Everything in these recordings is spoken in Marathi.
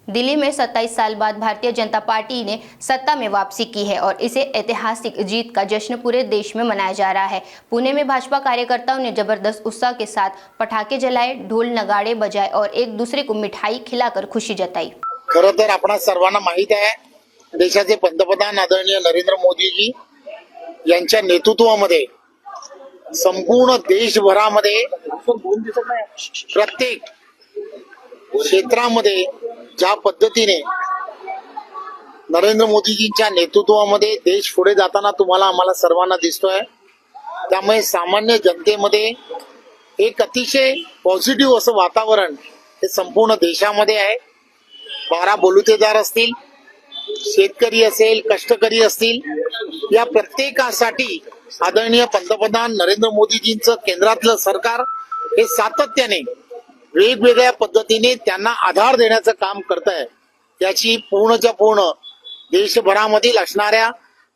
दिल्ली में 27 साल बाद भारतीय जनता पार्टी ने सत्ता में वापसी की है और इसे ऐतिहासिक जीत का जश्न पूरे देश में मनाया जा रहा है। पुणे में भाजपा कार्यकर्ताओं ने जबरदस्त उत्साह के साथ पटाखे जलाए, ढोल नगाड़े बजाए और एक दूसरे को मिठाई खिलाकर खुशी जताई। खरं तर आपणा सर्वांना माहित आहे, देशाचे पंतप्रधान आदरणीय नरेंद्र मोदीजी यांच्या नेतृत्वामध्ये संपूर्ण देशभरामध्ये प्रत्येक क्षेत्रामध्ये ज्या पद्धतीने नरेंद्र मोदीजींच्या नेतृत्वामध्ये देश पुढे जाताना तुम्हाला आम्हाला सर्वांना दिसतोय, त्यामुळे सामान्य जनतेमध्ये एक अतिशय पॉझिटिव्ह असं वातावरण हे संपूर्ण देशामध्ये आहे। 12 बलुतेदार असतील, शेतकरी असेल, कष्टकरी असतील, या प्रत्येकासाठी आदरणीय पंतप्रधान नरेंद्र मोदीजींचं केंद्रातलं सरकार हे सातत्याने वेगवेगळ्या पद्धतीने त्यांना आधार देण्याचं काम करत आहे। याची पूर्णच्या पूर्ण देशभरामधील असणाऱ्या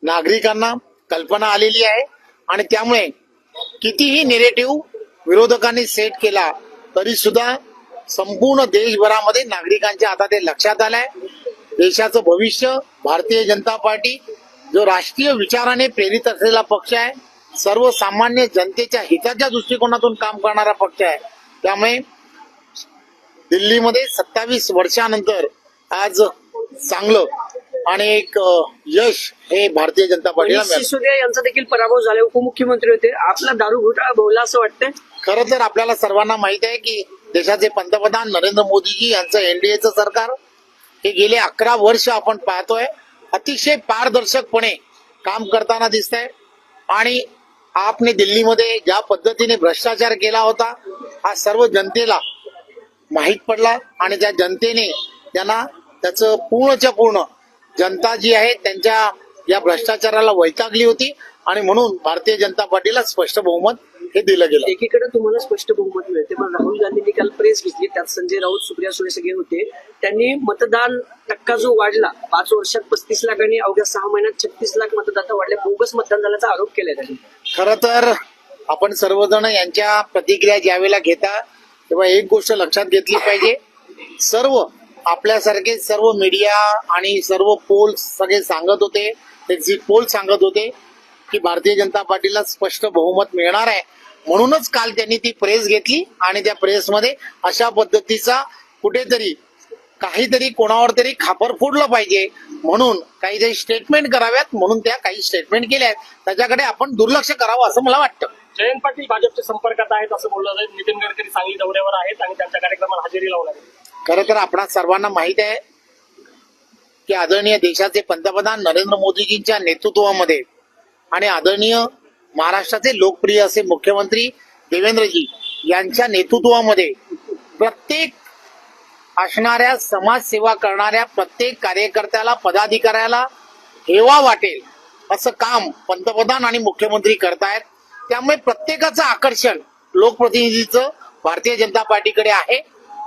नागरिकांना कल्पना आलेली आहे आणि त्यामुळे कितीही नेरेटिव्ह विरोधकांनी सेट केला तरी सुद्धा संपूर्ण देशभरामध्ये नागरिकांच्या आता ते लक्षात आलंय। देशाचं भविष्य भारतीय जनता पार्टी जो राष्ट्रीय विचाराने प्रेरित असलेला पक्ष आहे, सर्वसामान्य जनतेच्या हिताच्या दृष्टिकोनातून काम करणारा पक्ष आहे। त्यामुळे दिल्लीमध्ये 27 वर्षानंतर आज चांगलं आणि एक यश हे भारतीय जनता पार्टीला मिळालं। सिसोदिया यांचा देखील पराभव झाला, उपमुख्यमंत्री होते, आपला दारू घोटाळा भोवला असं वाटतंय। खरं तर आपल्याला सर्वांना माहित आहे की देशाचे पंतप्रधान नरेंद्र मोदीजी यांचं एनडीएचं सरकार हे गेले 11 वर्ष आपण पाहतोय अतिशय पारदर्शकपणे काम करताना दिसतंय आणि आपने दिल्लीमध्ये ज्या पद्धतीने भ्रष्टाचार केला होता हा सर्व जनतेला माहित पडला आणि त्या जनतेने त्यांना त्याचं पूर्णच्या पूर्ण जनता जी आहे त्यांच्या या भ्रष्टाचाराला वैतागली होती आणि म्हणून भारतीय जनता पार्टीला स्पष्ट बहुमत हे दिलं गेलं। एकीकडे तुम्हाला स्पष्ट बहुमत मिळते, पण राहुल गांधींनी काल प्रेस घेतली, त्यात संजय राऊत, सुप्रिया सुळे सगळे होते। त्यांनी मतदान टक्का जो वाढला 5 वर्षात 35 लाख आणि अवघ्या 6 महिन्यात 36 लाख मतदाता वाढले, बोगस मतदान झाल्याचा आरोप केलाय त्यांनी। खरं तर आपण सर्वजण यांच्या प्रतिक्रिया ज्यावेळेला घेता तेव्हा एक गोष्ट लक्षात घेतली पाहिजे, सर्व आपल्यासारखे सर्व मीडिया आणि सर्व पोल्स सगळे सांगत होते, एक्झिट पोल सांगत होते की भारतीय जनता पार्टीला स्पष्ट बहुमत मिळणार आहे। म्हणूनच काल त्यांनी ती प्रेस घेतली आणि त्या प्रेसमध्ये अशा पद्धतीचा कुठेतरी काहीतरी कोणावर तरी खापर फुटलं पाहिजे म्हणून काहीतरी स्टेटमेंट कराव्यात म्हणून त्या काही स्टेटमेंट केल्या आहेत, त्याच्याकडे आपण दुर्लक्ष करावं असं मला वाटतं। जयंत पाटील भाजपच्या संपर्कात आहेत असं बोललं जाईल, नितीन गडकरी सांगली दौऱ्यावर आहेत आणि त्यांच्या कार्यक्रमाला हजेरी लावणार आहेत। खरं तर आपणा सर्वांना माहित आहे की आदरणीय देशाचे पंतप्रधान नरेंद्र मोदीजींच्या नेतृत्वामध्ये आणि आदरणीय महाराष्ट्राचे लोकप्रिय असे मुख्यमंत्री देवेंद्रजी यांच्या नेतृत्वामध्ये प्रत्येक असणाऱ्या समाजसेवा करणाऱ्या प्रत्येक कार्यकर्त्याला पदाधिकाऱ्याला हेवा वाटेल असं काम पंतप्रधान आणि मुख्यमंत्री करतायत। त्यामुळे प्रत्येकाचं आकर्षण लोकप्रतिनिधीचं भारतीय जनता पार्टीकडे आहे।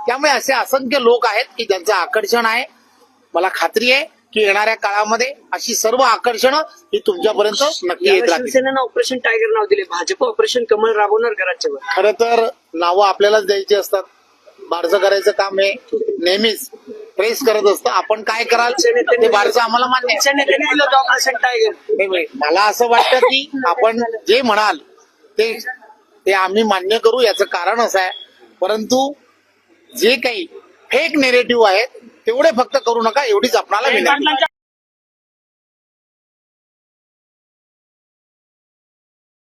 त्यामुळे असे असंख्य लोक आहेत की ज्यांचं आकर्षण आहे। मला खात्री आहे की येणाऱ्या काळामध्ये अशी सर्व आकर्षणं ही तुमच्यापर्यंत नक्की येत राहतील। शिवसेनेनं ऑपरेशन टायगर नाव दिले, भाजप ऑपरेशन कमळ राबवणार का राज्यभर? खरं तर नावं आपल्यालाच द्यायची असतात, बारसं करायचं काम हे नेहमीच प्रेस करत असतं। आपण काय कराल ते बारसं आम्हाला मान्य आहे। ऑपरेशन टायगर मला असं वाटतं की आपण जे म्हणाल ते आम्ही मान्य करू, याचं कारण असं आहे, परंतु जे काही फेक नेरेटिव्ह आहेत तेवढे फक्त करू नका एवढीच आपणाला विनंती।